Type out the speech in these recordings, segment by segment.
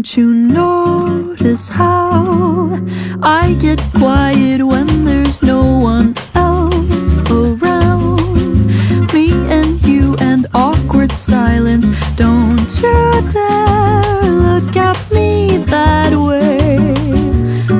Don't you notice how I get quiet when there's no one else around? Me and you and awkward silence. Don't you dare look at me that way.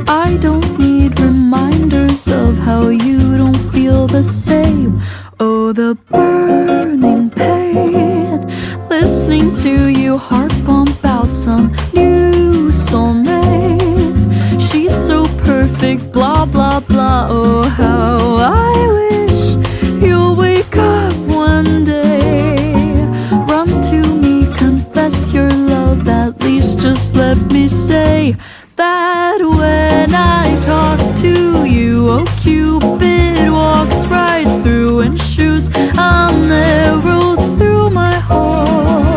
I don't need reminders of how you don't feel the same. Oh, the burning pain, listening to you heart pump out some new soulmate. She's so perfect, blah, blah, blah. Oh, how I wish you'll wake up one day. Run to me, confess your love. At least just let me say that when I talk to you, oh, Cupid walks right through and shoots an arrow through my heart.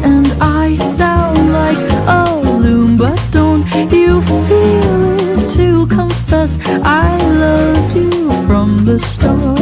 And I sound like a loon, but don't you feel it to confess I loved you from the start.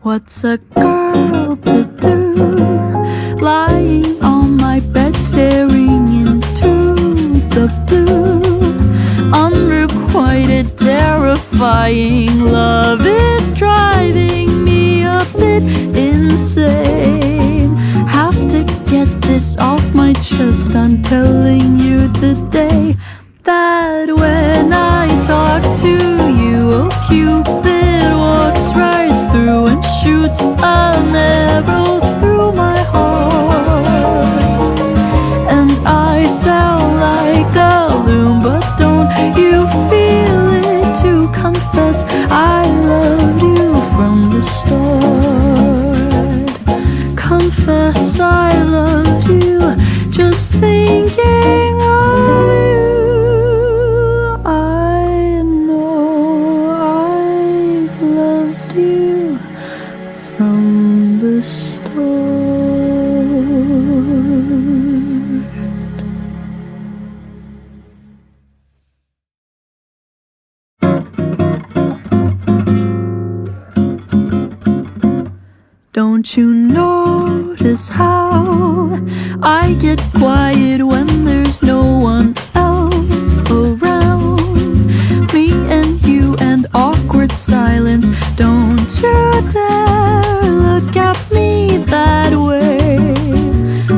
What's a girl to do, lying on my bed staring into the blue? Unrequited, terrifying love is driving me a bit insane. Have to get this off my chest. I'm telling you today that when I talk to you, oh, Cupid walks right through and shoots an arrow through my heart. And I sound like a loon, but don't you feel it to confess I loved you from the start? Confess I loved you, just thinking of you. I know I've loved you from the start. Don't you notice how I get quiet when there's no one else around? Me and you and awkward silence. Don't you dare look at me that way.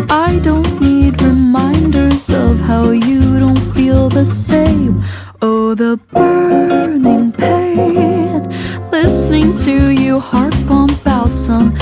I don't need reminders of how you don't feel the same. Oh, the burning pain, listening to you heart pump out some